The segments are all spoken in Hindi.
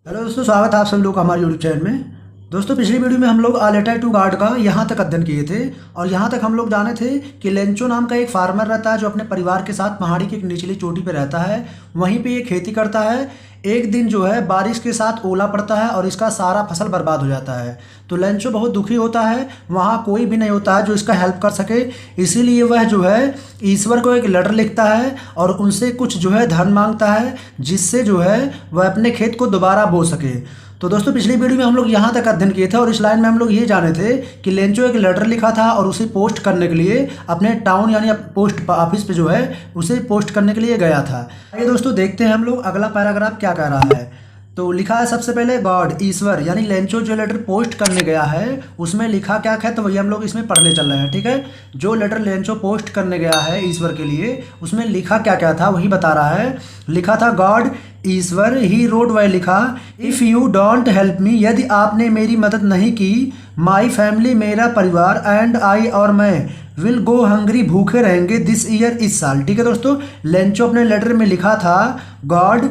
हेलो दोस्तों, स्वागत है आप सभी लोग का हमारे यूट्यूब चैनल में। दोस्तों, पिछली वीडियो में हम लोग आ लेटर टू गार्ड का यहाँ तक अध्ययन किए थे और यहाँ तक हम लोग जाने थे कि लेंचो नाम का एक फार्मर रहता है जो अपने परिवार के साथ पहाड़ी की एक निचली चोटी पे रहता है। वहीं पे ये खेती करता है। एक दिन जो है बारिश के साथ ओला पड़ता है और इसका सारा फसल बर्बाद हो जाता है। तो लेंचो बहुत दुखी होता है। वहाँ कोई भी नहीं होता है जो इसका हेल्प कर सके। इसीलिए वह जो है ईश्वर को एक लेटर लिखता है और उनसे कुछ जो है धन मांगता है, जिससे जो है वह अपने खेत को दोबारा बो सके। तो दोस्तों, पिछली वीडियो में हम लोग यहाँ तक अध्ययन किए थे और इस लाइन में हम लोग ये जाने थे कि लेंचो एक लेटर लिखा था और उसे पोस्ट करने के लिए अपने टाउन यानी पोस्ट ऑफिस पे जो है उसे पोस्ट करने के लिए गया था। आइए दोस्तों, देखते हैं हम लोग अगला पैराग्राफ क्या कह रहा है। तो लिखा है सबसे पहले गॉड, ईश्वर, यानी लेंचो जो लेटर पोस्ट करने गया है उसमें लिखा क्या है तो वही हम लोग इसमें पढ़ने चल रहे हैं। ठीक है, जो लेटर लेंचो पोस्ट करने गया है ईश्वर के लिए उसमें लिखा क्या क्या था वही बता रहा है। लिखा था गॉड, ईश्वर, ही रोड, वह लिखा if you don't help me, यदि आपने मेरी मदद नहीं की, माई फैमिली, मेरा परिवार, एंड आई, और मैं, विल गो हंग्री, भूखे रहेंगे, दिस ईयर, इस साल। ठीक है दोस्तों, लेंचो अपने लेटर में लिखा था God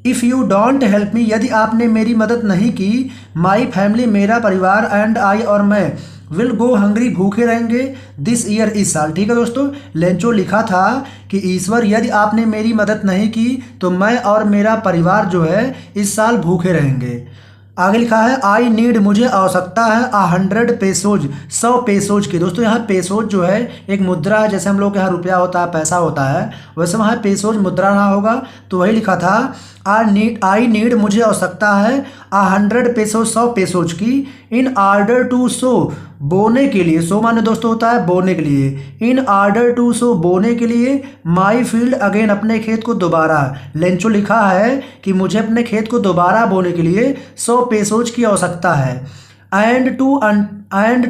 if you don't help me, यदि आपने मेरी मदद नहीं की, माई फैमिली, मेरा परिवार, एंड आई, और मैं, विल गो हंग्री, भूखे रहेंगे, दिस ईयर, इस साल। ठीक है दोस्तों, लेंचो लिखा था कि ईश्वर, यदि आपने मेरी मदद नहीं की तो मैं और मेरा परिवार जो है इस साल भूखे रहेंगे। आगे लिखा है आई नीड, मुझे आवश्यकता है, 100 पेसोज, 100 पेसोज की। दोस्तों, यहाँ पेसोज जो है एक मुद्रा है, जैसे हम लोग के यहाँ रुपया होता है, पैसा होता है, वैसे वहाँ पेसोज मुद्रा रहा होगा। तो वही लिखा था आई नीड, मुझे आवश्यकता है, 100 पेसोज, 100 पेसोज की, इन आर्डर टू सो, बोने के लिए, सो माने दोस्तों होता है बोने के लिए, इन आर्डर टू सो, बोने के लिए, माई फील्ड अगेन, अपने खेत को दोबारा। लेंचो लिखा है कि मुझे अपने खेत को दोबारा बोने के लिए 100 पेसोज की आवश्यकता है, एंड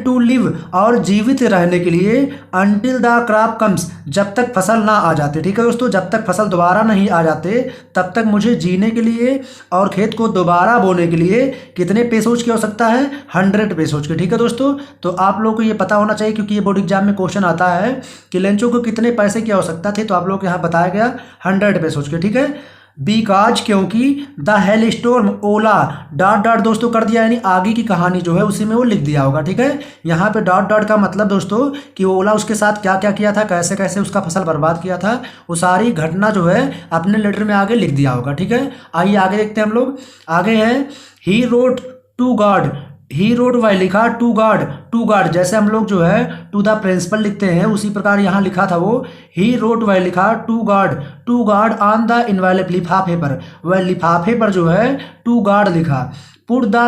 टू लिव, और जीवित रहने के लिए, अनटिल द क्रॉप कम्स, जब तक फसल ना आ जाते। ठीक है दोस्तों, जब तक फसल दोबारा नहीं आ जाते तब तक मुझे जीने के लिए और खेत को दोबारा बोने के लिए कितने पेसोज की आवश्यकता है, 100 पेसोज की। ठीक है दोस्तों, तो आप लोगों को ये पता होना चाहिए क्योंकि ये बोर्ड एग्जाम में क्वेश्चन आता है कि लेंचो को कितने पैसे की आवश्यकता थी, तो आप लोग को यहाँ बताया गया 100 पेसोज की। ठीक है, बिकॉज, क्योंकि, the hell storm, Ola, dot dot दोस्तों कर दिया, यानी आगे की कहानी जो है उसी में वो लिख दिया होगा। ठीक है, यहाँ पे डॉट डॉट का मतलब दोस्तों कि ओला उसके साथ क्या क्या किया था, कैसे कैसे उसका फसल बर्बाद किया था, वो सारी घटना जो है अपने लेटर में आगे लिख दिया होगा। ठीक है, आइए आगे देखते हैं हम लोग। आगे है he wrote to God, he wrote, वाई लिखा टू गार्ड, जैसे हम लोग जो है टू द प्रिंसिपल लिखते हैं उसी प्रकार यहाँ लिखा था वो ही रोड, वाई लिखा to God on the envelope, लिफाफे पर, वह लिफाफे पर जो है टू गार्ड लिखा। पुट द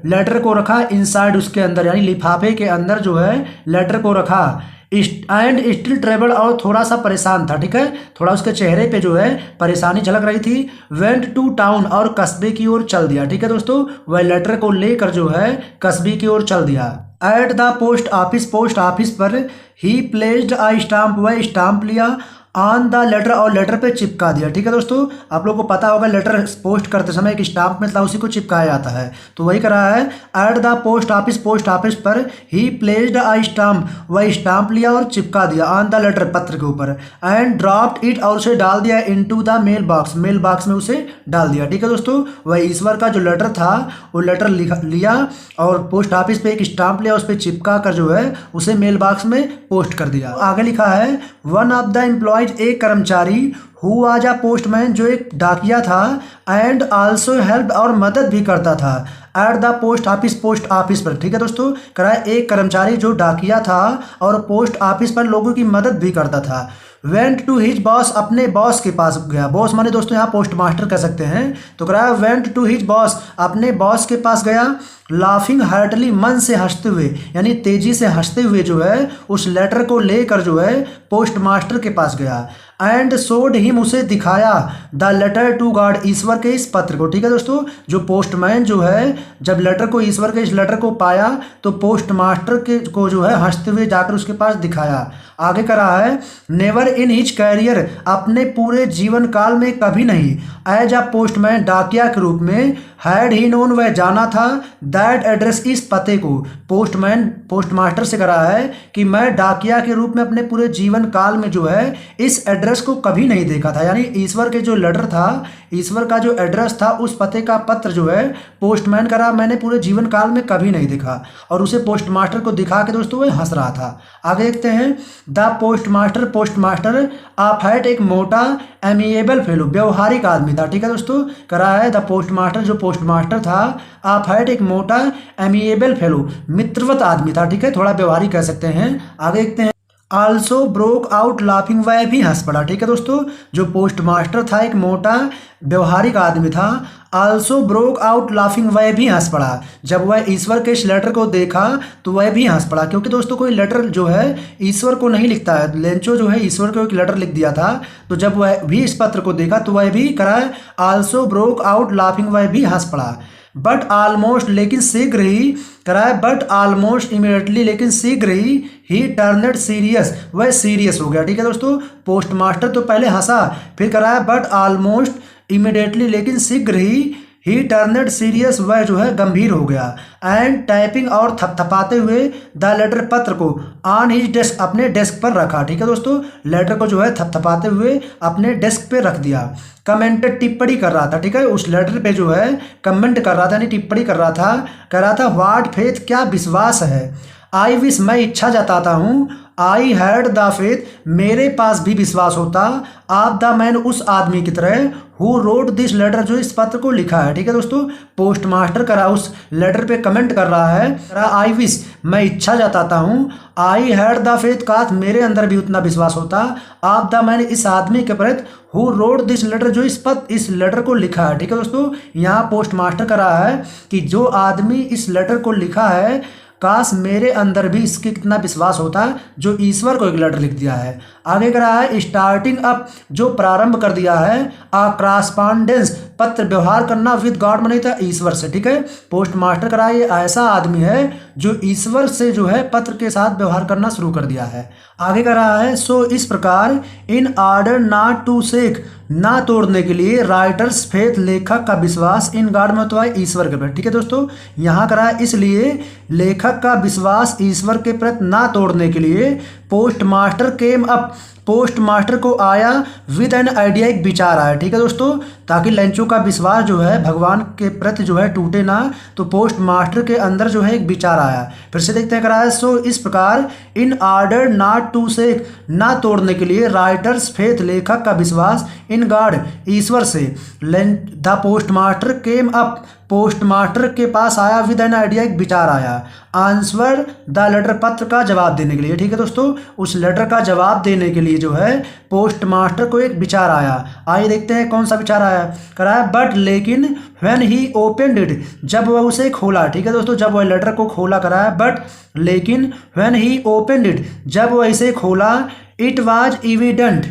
लेटर को रखा इनसाइड, उसके अंदर, यानी लिफाफे के अंदर जो है लेटर को रखा। एंड स्टिल ट्रेवल, और थोड़ा सा परेशान था। ठीक है, थोड़ा उसके चेहरे पे जो है परेशानी झलक रही थी। वेंट टू टाउन, और कस्बे की ओर चल दिया। ठीक है दोस्तों, वह लेटर को लेकर जो है कस्बे की ओर चल दिया। एट द पोस्ट ऑफिस पर ही प्लेस्ड अ स्टाम्प, वह स्टाम्प लिया, ऑन द लेटर, और लेटर पे चिपका दिया। ठीक है दोस्तों, आप लोगों को पता होगा लेटर पोस्ट करते समय एक स्टाम्प मिलता है, उसी को चिपकाया जाता है, तो वही कर रहा है। एट द पोस्ट ऑफिस पर ही प्लेस्ड अ स्टाम्प, वह स्टाम्प लिया और चिपका दिया, ऑन द लेटर, पत्र के ऊपर, एंड ड्रॉप्ड इट, और उसे डाल दिया, इनटू द मेल बॉक्स में उसे डाल दिया। ठीक है दोस्तों, वह ईश्वर का जो लेटर था वो लेटर लिया और पोस्ट ऑफिस पे एक स्टाम्प लिया, उस पर चिपका कर जो है उसे मेल बॉक्स में पोस्ट कर दिया। आगे लिखा है वन ऑफ द एम्प्लॉयज, एक कर्मचारी, हु वाज अ पोस्टमैन, जो एक डाकिया था, एंड आल्सो हेल्प, और मदद भी करता था, एट द पोस्ट ऑफिस पर। ठीक है दोस्तों, करा एक कर्मचारी जो डाकिया था और पोस्ट ऑफिस पर लोगों की मदद भी करता था। वेंट टू हिज बॉस, अपने बॉस के पास गया। बॉस माने दोस्तों यहाँ पोस्ट मास्टर कह सकते हैं, तो कराया वेंट टू हिज बॉस, अपने बॉस के पास गया। लाफिंग हार्टली, मन से हंसते हुए, यानी तेजी से हंसते हुए जो है उस लेटर को लेकर जो है पोस्ट मास्टर के पास गया। एंड सोड हिम, उसे दिखाया, द लेटर टू गॉड, ईश्वर के इस पत्र को। ठीक है दोस्तों, जो पोस्टमैन जो है जब लेटर को, ईश्वर के इस लेटर को पाया तो पोस्ट मास्टर के को जो है हंसते हुए जाकर उसके पास दिखाया। आगे करा है नेवर इन हिज कैरियर, अपने पूरे जीवन काल में कभी नहीं, एज अ पोस्टमैन, डाकिया के रूप में, हैड ही नोन, वह जाना था, दैट एड्रेस, इस पते को। पोस्ट मास्टर से करा है कि मैं डाकिया के रूप में अपने पूरे जीवन काल में जो है इस एड्रेस एड्रेस को कभी नहीं देखा था, यानी ईश्वर के जो लेटर था, ईश्वर का जो एड्रेस था, उस पते का पत्र जो है पोस्टमैन करा मैंने पूरे जीवन काल में कभी नहीं देखा। और उसे पोस्टमास्टर को दिखा के दोस्तों वह हंस रहा था। आगे देखते हैं, द पोस्टमास्टर आप हैट एक मोटा एमिएबल फेलो, व्यवहारिक आदमी था। ठीक है दोस्तों, करा है द पोस्टमास्टर, जो पोस्टमास्टर था, आप हैट एक मोटा एमिएबल फेलो, मित्रवत आदमी था। ठीक है, थोड़ा व्यवहारिक कह सकते हैं। आगे देखते हैं, आल्सो ब्रोक आउट लाफिंग, वह भी हंस पड़ा। ठीक है दोस्तों, जो पोस्टमास्टर था एक मोटा व्यवहारिक आदमी था। आल्सो ब्रोक आउट लाफिंग, वह भी हंस पड़ा। जब वह ईश्वर के इस लेटर को देखा तो वह भी हंस पड़ा, क्योंकि दोस्तों कोई लेटर जो है ईश्वर को नहीं लिखता है। लेंचो जो है ईश्वर को एक लेटर लिख दिया था, तो जब वह भी इस पत्र को देखा तो वह भी करा आल्सो ब्रोक आउट लाफिंग, वह भी हंस पड़ा। बट ऑलमोस्ट, लेकिन शीघ्र ही, कराया बट ऑलमोस्ट इमीडिएटली, लेकिन शीघ्र ही टर्नेड सीरियस, वह सीरियस हो गया। ठीक है दोस्तों, पोस्टमास्टर तो पहले हंसा, फिर कराया बट ऑलमोस्ट इमीडिएटली, लेकिन शीघ्र ही टर्नेड सीरियस, वह जो है गंभीर हो गया। एंड टाइपिंग, और थपथपाते हुए, द लेटर पत्र को ऑन हिज डेस्क, अपने डेस्क पर रखा। ठीक है दोस्तों, लेटर को जो है थपथपाते हुए अपने डेस्क पे रख दिया। कमेंटेड, टिप्पणी कर रहा था। ठीक है, उस लेटर पे जो है कमेंट कर रहा था, यानी टिप्पणी कर रहा था। कह रहा था व्हाट फेथ, क्या विश्वास है। आई विश, मैं इच्छा जताता हूँ। आई हैड द फेथ, मेरे पास भी विश्वास होता। आप द मैन, उस आदमी की तरह, हु रोड दिस लेटर, जो इस पत्र को लिखा है। ठीक है दोस्तों, पोस्टमास्टर करा उस लेटर पे कमेंट कर रहा है, आई विश, मैं इच्छा जताता हूँ। आई हैड द फेथ, का मेरे अंदर भी उतना विश्वास होता। आप द मैन, इस आदमी के प्रति, हु रोड दिस लेटर, जो इस लेटर को लिखा है। ठीक है दोस्तों, यहाँ पोस्टमास्टर कर रहा है कि जो आदमी इस लेटर को लिखा है, काश मेरे अंदर भी इसके कितना विश्वास होता है, जो ईश्वर को एक लेटर लिख दिया है। आगे कर रहा है, स्टार्टिंग अप, जो प्रारंभ कर दिया है, आ क्रॉसपॉन्डेंस, पत्र व्यवहार करना, विद गॉड, मनी था ईश्वर से। ठीक है, पोस्टमास्टर करा ये ऐसा आदमी है जो ईश्वर से जो है पत्र के साथ व्यवहार करना शुरू कर दिया है। आगे कर रहा है, सो इस प्रकार, in order not to shake, ना तोड़ने के लिए, राइटर्स फेथ, लेखक का विश्वास, इन गॉड में तो है ईश्वर के प्रति। ठीक है दोस्तों, यहाँ करा है, इसलिए लेखक का विश्वास ईश्वर के प्रति ना तोड़ने के लिए, पोस्टमास्टर केम अप, पोस्टमास्टर को आया, विद एन आइडिया, एक विचार आया। ठीक है दोस्तों, ताकि लेंचो का विश्वास जो है भगवान के प्रति जो है टूटे ना, तो पोस्टमास्टर के अंदर जो है एक विचार आया। फिर से देखते हैं करा है, सो इस प्रकार, in order not to shake, ना तोड़ने के लिए, राइटर्स फेथ, लेखक का विश्वास, इन गॉड, ईश्वर से, the postmaster came up, postmaster के पास आया, विद एन आइडिया, एक विचार आया। आंसर द लेटर, पत्र का जवाब देने के लिए। ठीक है दोस्तों, उस लेटर का जवाब देने के लिए जो है पोस्टमास्टर को एक विचार आया। आइए देखते हैं कौन सा विचार आया। कराया बट, लेकिन, व्हेन ही ओपनड इट, जब वह उसे खोला। ठीक है दोस्तों, जब वह लेटर को खोला, कराया बट, लेकिन, व्हेन ही ओपनड इट, जब वह इसे खोला, इट वाज एविडेंट,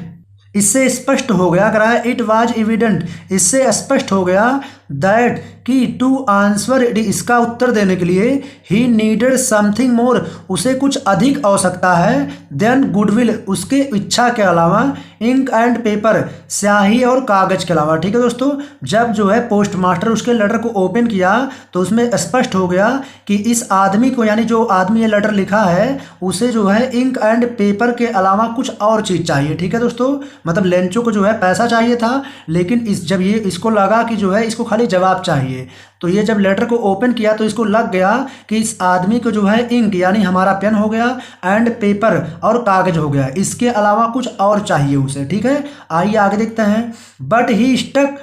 इससे स्पष्ट हो गया। कराया इट वाज एविडेंट, इससे स्पष्ट हो गया, दैट, कि टू आंसर इट, इसका उत्तर देने के लिए, ही नीडेड समथिंग मोर, उसे कुछ अधिक आवश्यकता है, देन गुडविल, उसके इच्छा के अलावा, इंक एंड पेपर, स्याही और कागज के अलावा। ठीक है दोस्तों, जब जो है पोस्टमास्टर उसके लेटर को ओपन किया तो उसमें स्पष्ट हो गया कि इस आदमी को, यानी जो आदमी ये लेटर लिखा है, उसे जो है इंक एंड पेपर के अलावा कुछ और चीज़ चाहिए। ठीक है दोस्तों, मतलब लेंचो को जो है पैसा चाहिए था, लेकिन जब ये इसको लगा कि जो है इसको खाली जवाब चाहिए, तो ये जब लेटर को ओपन किया तो इसको लग गया कि इस आदमी को जो है इंक, यानी हमारा पेन हो गया, एंड पेपर, और कागज हो गया, इसके अलावा कुछ और चाहिए उसे। ठीक है, आइए आगे देखते हैं। But he stuck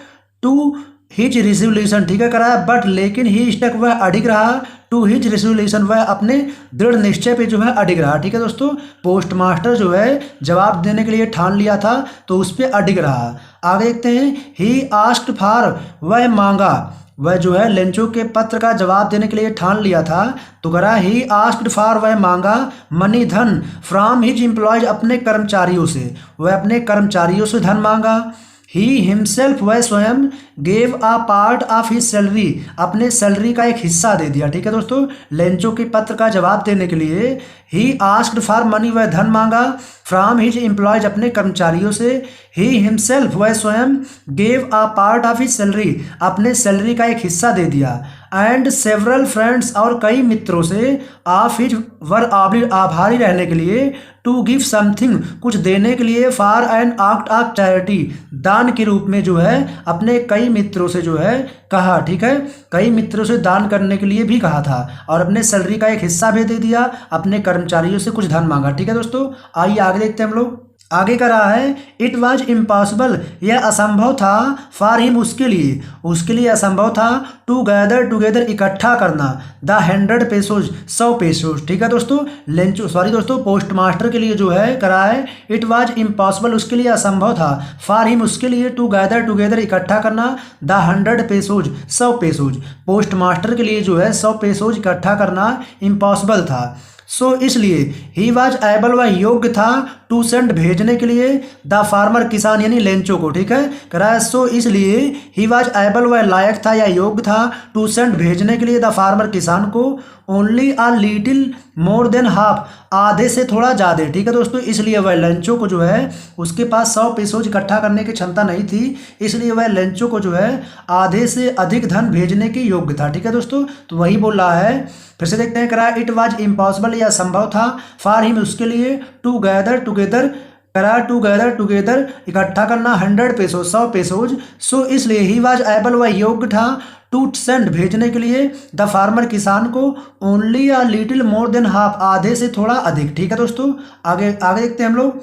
to his resolution. ठीक है, कराया बट, लेकिन ही स्टक, वह अडिग रहा, टू हिज रिजोल्यूशन, वह अपने दृढ़ निश्चय पे जो है अडिग रहा। ठीक है दोस्तों, पोस्टमास्टर जो है जवाब देने के लिए ठान लिया था तो उस पर अडिग रहा। आगे देखते हैं, ही आस्क्ड फॉर, वह मांगा, वह जो है लेंचो के पत्र का जवाब देने के लिए ठान लिया था, तो करा ही आस्क्ड फॉर, वह मांगा, मनी, धन, फ्रॉम हिज एम्प्लॉयज, अपने कर्मचारियों से, वह अपने कर्मचारियों से धन मांगा। ही हिमसेल्फ, वह स्वयं, gave a part of his salary, अपने सैलरी का एक हिस्सा दे दिया। ठीक है दोस्तों, लेंचो के पत्र का जवाब देने के लिए ही आस्क्ड फॉर मनी, वह धन मांगा, फ्रॉम हिज एम्प्लॉयज, अपने कर्मचारियों से, ही हिमसेल्फ, वह स्वयं, gave a part of his salary, अपने सैलरी का एक हिस्सा दे दिया। एंड सेवरल फ्रेंड्स और कई मित्रों से ऑफ हिज वर आभारी रहने के लिए, टू गिव समथिंग कुछ देने के लिए, for an act of charity दान के रूप में जो है अपने कई मित्रों से जो है कहा, ठीक है, कई मित्रों से दान करने के लिए भी कहा था और अपने सैलरी का एक हिस्सा भी दे दिया, अपने कर्मचारियों से कुछ धन मांगा, ठीक है दोस्तों। आइए आगे देखते हैं हम लोग। आगे का रहा है इट वॉज इम्पॉसिबल, यह असंभव था, फॉर हिम उसके लिए असंभव था, टू गैदर टुगेदर इकट्ठा करना, द 100 पेसोज 100 पेसोज, ठीक है दोस्तों। पोस्ट मास्टर के लिए जो है करा है इट वॉज इम्पॉसिबल, उसके लिए असंभव था, फॉर हिम उसके लिए, टू गैदर टुगेदर इकट्ठा करना, द 100 पेसोज 100 पेसोज, पोस्ट मास्टर के लिए जो है 100 पेसोज इकट्ठा करना इम्पॉसिबल था। सो इसलिए ही वॉज एबल, वह योग्य था, टू सेंड भेजने के लिए, द फार्मर किसान यानी लेंचो को, ठीक है करा। सो इसलिए ही वॉज एबल, वह लायक था या योग्य था, टू सेंड भेजने के लिए, द फार्मर किसान को, only a little more than half, आधे से थोड़ा ज़्यादा, ठीक है दोस्तों। इसलिए वह लेंचो को जो है उसके पास 100 पेसोज इकट्ठा करने की क्षमता नहीं थी, इसलिए वह लेंचो को जो है आधे से अधिक धन भेजने के योग्य था, ठीक है दोस्तों। तो वही बोल रहा है, फिर से देखते हैं करा इट वॉज इम्पॉसिबल, यह संभव था, फॉर हिम उसके लिए, टू गैदर टुगेदर करा, टू गैदर टुगेदर इकट्ठा करना 100 पेसोज 100 पेसोज। सो इसलिए ही वॉज एबल, वह योग्य था, टू सेंड भेजने के लिए, द फार्मर किसान को, only a little more than half, आधे से थोड़ा अधिक, ठीक है दोस्तों। आगे आगे देखते हैं हम लोग।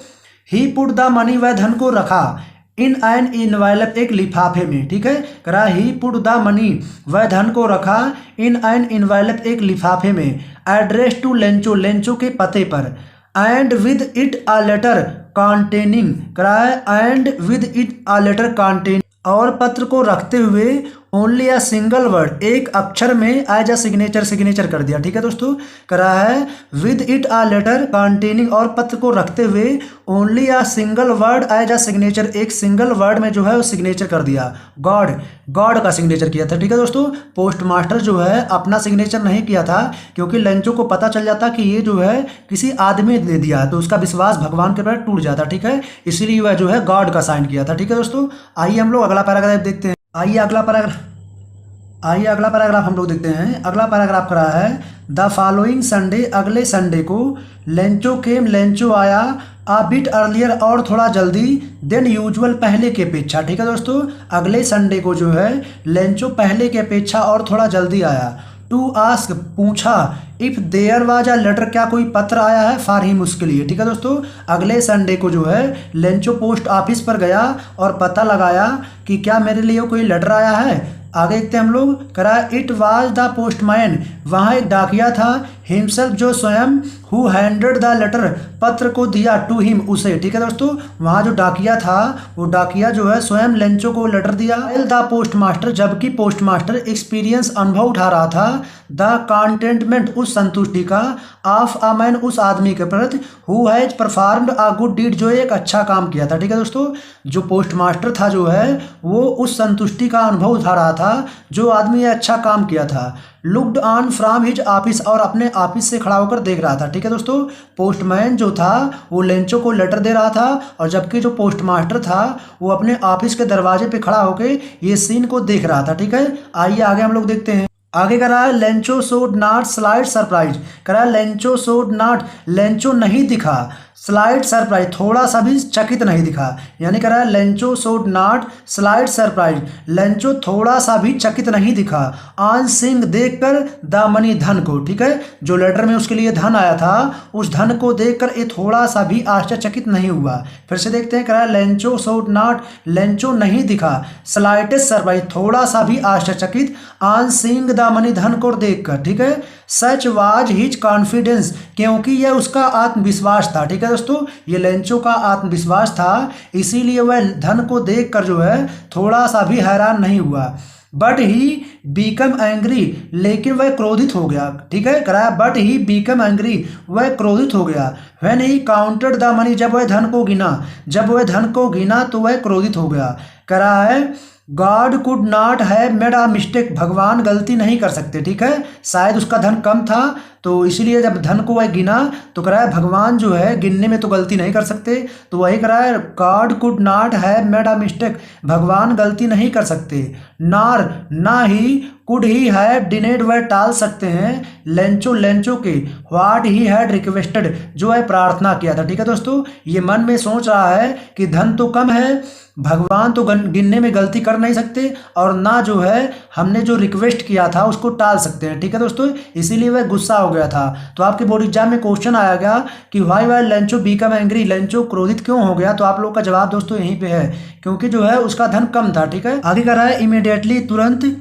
ही पुट द मनी, वह धन को रखा, इन एन इनवेलप, एक लिफाफे में, ठीक है करा। ही पुट द मनी, वह धन को रखा, इन एन इनवेलप, एक लिफाफे में, एड्रेस टू लेंचो, लेंचो के पते पर, and with it a letter containing करा है, and with it a letter containing, और पत्र को रखते हुए, ओनली अ सिंगल वर्ड, एक अक्षर में, एज अ सिग्नेचर कर दिया, ठीक है दोस्तों करा है। With it a letter containing, और पत्र को रखते हुए, only a single word as a signature, एक सिंगल वर्ड में जो है वो सिग्नेचर कर दिया, गॉड का सिग्नेचर किया था, ठीक है दोस्तों। पोस्ट मास्टर जो है अपना सिग्नेचर नहीं किया था, क्योंकि लेंचो को पता चल जाता कि ये जो है किसी आदमी ने दे दिया, तो उसका विश्वास भगवान के प्रति टूट जाता, ठीक है, इसीलिए वह जो है गॉड का साइन किया था, ठीक है दोस्तों। आइए हम लोग अगला पैराग्राफ देखते हैं। आइए अगला पैराग्राफ हम लोग देखते हैं। अगला पैराग्राफ करा है, द फॉलोइंग संडे, अगले संडे को, लेंचो केम, लेंचो आया, आ बिट अर्लियर, और थोड़ा जल्दी, देन यूजुअल, पहले की अपेक्षा, ठीक है दोस्तों। अगले संडे को जो है लेंचो पहले की अपेक्षा और थोड़ा जल्दी आया, टू आस्क, पूछा, if there was a letter, क्या कोई पत्र आया है, फॉर हिम, उसके लिए, ठीक है दोस्तों। अगले संडे को जो है लेंचो पोस्ट ऑफिस पर गया और पता लगाया कि क्या मेरे लिए कोई लेटर आया है। आगे देखते हैं हम लोग करा, इट वाज द पोस्टमैन, वहाँ एक डाकिया था, हिमसेल्फ, जो स्वयं, हु हैंडेड द लेटर, पत्र को दिया, टू हिम, उसे, ठीक है दोस्तों। वहाँ जो डाकिया था वो डाकिया जो है स्वयं लेंचो को लेटर दिया, द पोस्ट मास्टर, जबकि पोस्ट मास्टर एक्सपीरियंस, अनुभव उठा रहा था, द कंटेंटमेंट, उस संतुष्टि का, ऑफ अ मैन, उस आदमी के प्रति, who has performed a good deed, जो एक अच्छा काम किया था, ठीक है दोस्तों। जो पोस्ट मास्टर था जो है वो उस संतुष्टि का अनुभव उठा रहा था जो आदमी अच्छा काम किया था। Looked on from his office, और अपने ऑफिस से खड़ा होकर देख रहा था, ठीक है दोस्तों। पोस्टमैन जो था वो लेंचो को लेटर दे रहा था, और जबकि जो पोस्ट मास्टर था वो अपने ऑफिस के दरवाजे पे खड़ा होकर ये सीन को देख रहा था, ठीक है। आइए आगे हम लोग देखते हैं। आगे करा है, Lencho showed not slight surprise, करा लेंचो शोड नॉट, लेंचो नहीं दिखा, स्लाइट सरप्राइज, थोड़ा सा भी चकित नहीं दिखा, यानी कह रहा है Lencho showed not slight surprise, Lencho थोड़ा सा भी चकित नहीं दिखा, ऑन सीइंग, देखकर, द मनी, धन को, ठीक है, जो लेटर में उसके लिए धन आया था उस धन को देखकर ये थोड़ा सा भी आश्चर्यचकित नहीं हुआ। फिर से देखते हैं, कह रहा है लेंचो शोड नॉट, लेंचो नहीं दिखा, स्लाइटेस्ट सरप्राइज, थोड़ा सा भी आश्चर्यचकित, ऑन सीइंग द मनी, धन को देखकर, ठीक है। सच वाज हिज कॉन्फिडेंस, क्योंकि यह उसका आत्मविश्वास था, ठीक है दोस्तों, ये लेंचो का आत्मविश्वास था, इसीलिए वह धन को देखकर जो है थोड़ा सा भी हैरान नहीं हुआ। बट ही बीकम एंग्री, लेकिन वह क्रोधित हो गया, ठीक है, कराया, बट ही बीकम एंग्री, वह क्रोधित हो गया। When he counted the money, जब वह धन को गिना तो वह क्रोधित हो गया। करा है, God could not have made a mistake, भगवान गलती नहीं कर सकते, ठीक है। शायद उसका धन कम था तो इसीलिए जब धन को वह गिना तो कह रहा है भगवान जो है गिनने में तो गलती नहीं कर सकते, तो वही कह रहा है God could not have made a mistake, भगवान गलती नहीं कर सकते। नार ना ही कुड ही हैव डिनेड, वह टाल सकते हैं लेंचो लेंचो के व्हाट ही हैड रिक्वेस्टेड, जो है प्रार्थना किया था, ठीक है दोस्तों। ये मन में सोच रहा है कि धन तो कम है, भगवान तो गिनने में गलती कर नहीं सकते, और ना जो है हमने जो रिक्वेस्ट किया था उसको टाल सकते हैं, ठीक है दोस्तों। इसीलिए वह गुस्सा हो गया था। तो आपके बोर्ड एग्जाम में क्वेश्चन आया गया कि why why Lencho become angry, Lencho क्रोधित क्यों हो गया, तो आप लोग का जवाब दोस्तों यहीं पे है, क्योंकि जो है उसका धन कम था, ठीक है। आगे कर रहा है इमीडिएटली, तुरंत।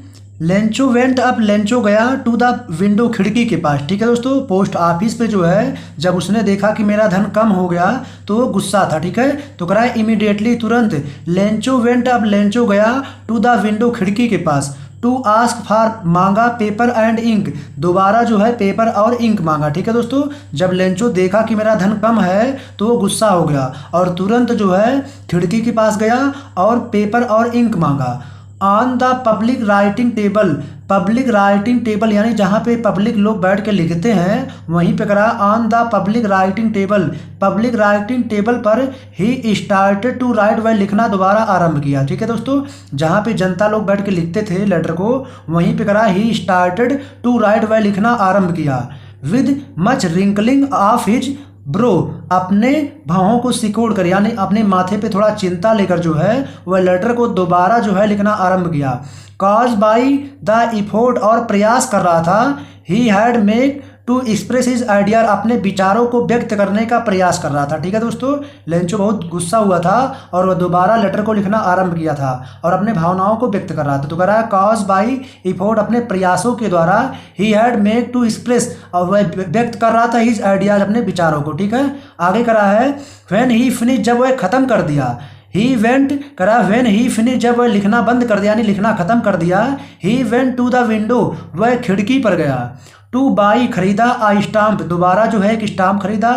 लेंचो वेंट अप, लेंचो गया टू द विंडो, खिड़की के पास, ठीक है दोस्तों। पोस्ट ऑफिस पे जो है जब उसने देखा कि मेरा धन कम हो गया तो वो गुस्सा था, ठीक है। तो करा है इमीडिएटली, तुरंत। लेंचो वेंट अप, लेंचो गया टू द विंडो, खिड़की के पास। टू आस्क फॉर, मांगा पेपर एंड इंक, दोबारा जो है पेपर और इंक मांगा, ठीक है दोस्तों। जब लेंचो देखा कि मेरा धन कम है तो वो गुस्सा हो गया और तुरंत जो है खिड़की के पास गया और पेपर और इंक मांगा। On the public writing table, public writing table यानी जहाँ पे पब्लिक लोग बैठ के लिखते हैं वहीं पे करा on the public writing table, public writing table पर ही स्टार्टेड टू राइट, वह लिखना दोबारा आरंभ किया, ठीक है दोस्तों। जहाँ पे जनता लोग बैठ के लिखते थे लेटर को वहीं पे करा ही स्टार्टेड टू राइट, वह लिखना आरंभ किया। With much wrinkling of his bro, अपने भौहों को सिकोड़ कर यानी अपने माथे पे थोड़ा चिंता लेकर जो है वह लेटर को दोबारा जो है लिखना आरंभ किया। कॉज बाई द इफोर्ट, और प्रयास कर रहा था, he had make to express his idea, अपने विचारों को व्यक्त करने का प्रयास कर रहा था, ठीक है दोस्तों। लेंचो बहुत गुस्सा हुआ था और वह दोबारा लेटर को लिखना आरंभ किया था और अपने भावनाओं को व्यक्त कर रहा था। तो कह रहा है कॉज बाई इफोर्ट, अपने प्रयासों के द्वारा, he had make to express, और वह व्यक्त कर रहा था हिज आइडियाज, अपने विचारों को, ठीक है। आगे कह रहा है व्हेन ही फिनिश, जब वह खत्म कर दिया। ही वेंट करा व्हेन ही फिनिश, जब वह लिखना बंद कर दिया यानी लिखना खत्म कर दिया। He went to the window, वह खिड़की पर गया। टू बाई, खरीदा। आ स्टाम्प, दोबारा जो है एक स्टाम्प खरीदा।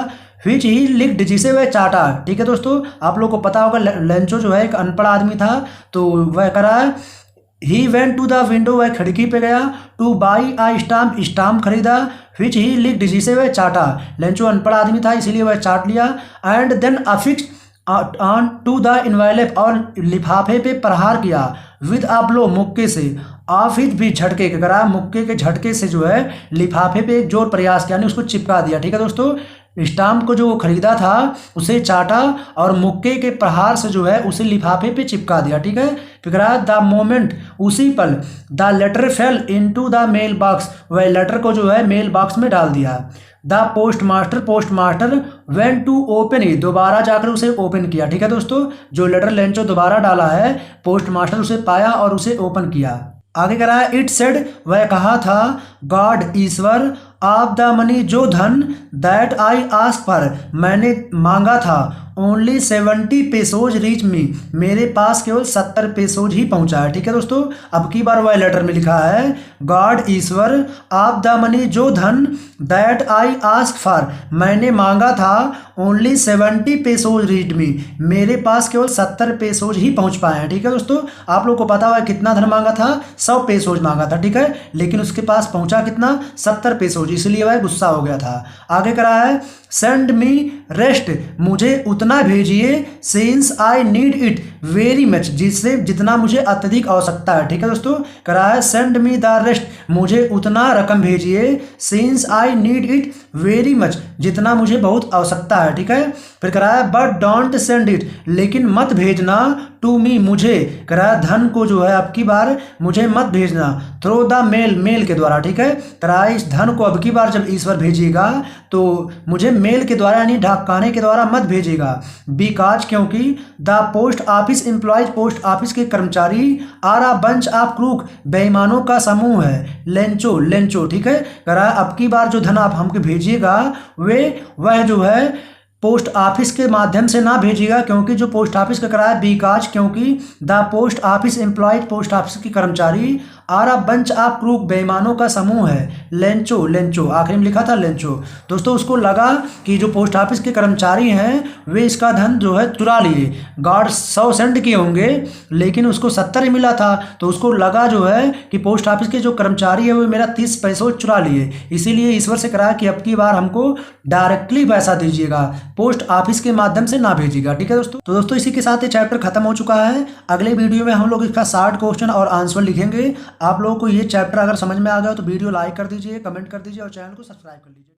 विच ही लिक्ड, जिसे वह चाटा, ठीक है दोस्तों। आप लोग को पता होगा लेंचो जो है एक अनपढ़ आदमी था, तो वह करा he went to the window, वह खिड़की पे गया। To buy a stamp, stamp खरीदा। विच ही लिक्ड, जिसे वह चाटा, लेंचो अनपढ़ आदमी था इसलिए वह चाट लिया। And then affix on to the envelope, और लिफाफे पे प्रहार किया। विद अ ब्लो, मुक्के से। ऑफ हिज भी, झटके के करा, मुक्के के झटके से जो है लिफाफे पे एक जोर प्रयास किया यानी उसको चिपका दिया, ठीक है दोस्तों। स्टाम्प को जो खरीदा था उसे चाटा और मुक्के के प्रहार से जो है उसे लिफाफे पे चिपका दिया, ठीक है। फिर करा द मोमेंट, उसी पल। The letter fell into the mail box, वह लेटर को जो है मेल बॉक्स में डाल दिया। The post master, post master went to open ही, दोबारा जाकर उसे ओपन किया, ठीक है दोस्तों। जो लेटर लेंचो दोबारा डाला है पोस्ट मास्टर उसे पाया और उसे ओपन किया। आगे कह रहा है इट सेड, वह कहा था, God, Ishwar, of the money, जो धन, दैट आई आस्क फॉर, मैंने मांगा था, ओनली 70 पेसोज रीच मी, मेरे पास केवल 70 पेसोज ही पहुंचा है, ठीक है दोस्तों। अब की बार वह लेटर में लिखा है God, Ishwar, of the money, जो धन, दैट आई आस्क फॉर, मैंने मांगा था, ओनली 70 पेसोज रीच मी, मेरे पास केवल 70 पेसोज ही पहुंच पाए हैं, ठीक है दोस्तों। आप लोग को पता हुआ कितना धन मांगा था, 100 पेसोज मांगा था, ठीक है, लेकिन उसके पास पहुंचा कितना, 70 पेसोज, इसलिए वह गुस्सा हो गया था। आगे करा है सेंड मी रेस्ट, मुझे उतना भेजिए, since I need it very much, जिससे जितना मुझे अत्यधिक आवश्यकता है, ठीक है दोस्तों। करा है सेंड मी द रेस्ट, मुझे उतना रकम भेजिए, since I need it very much, जितना मुझे बहुत आवश्यकता है, ठीक है। फिर करा है बट डोंट सेंड इट, लेकिन मत भेजना, टू मी, मुझे, करा है धन को जो है अब की बार मुझे मत भेजना, थ्रो द मेल, मेल के द्वारा, ठीक है। करा इस धन को अब की बार जब ईश्वर भेजिएगा तो मुझे मेल के द्वारा यानी डाकखाने के द्वारा मत भेजिएगा। बिकॉज, क्योंकि the post office employees, post office के कर्मचारी, are a bunch of crook, बेईमानों का समूह है। लेंचो, लेंचो, ठीक है। करा अब की बार जो धन आप हमको भेजिएगा वह जो है पोस्ट ऑफिस के माध्यम से ना भेजिएगा, क्योंकि जो पोस्ट ऑफिस का किराया, बिकॉज, क्योंकि the post office employees, post office के कर्मचारी, are a bunch of crook, बेईमानों का समूह है। लेंचो, लेंचो आखिरी में लिखा था लेंचो। दोस्तों उसको लगा कि जो पोस्ट ऑफिस के कर्मचारी हैं वे इसका धन जो है चुरा लिए। गार्ड 100 सेंड किए होंगे लेकिन उसको 70 ही मिला था, तो उसको लगा जो है कि पोस्ट ऑफिस के जो कर्मचारी है वो मेरा 30 पैसों चुरा लिए। इसीलिए ईश्वर से कराया कि अब की बार हमको डायरेक्टली पैसा दीजिएगा, पोस्ट ऑफिस के माध्यम से ना भेजिएगा। ठीक है दोस्तों, तो दोस्तों इसी के साथ ये चैप्टर खत्म हो चुका है। अगले वीडियो में हम लोग इसका 60 क्वेश्चन और आंसर लिखेंगे। आप लोगों को ये चैप्टर अगर समझ में आ गया तो वीडियो लाइक कर दीजिए, कमेंट कर दीजिए और चैनल को सब्सक्राइब कर लीजिए।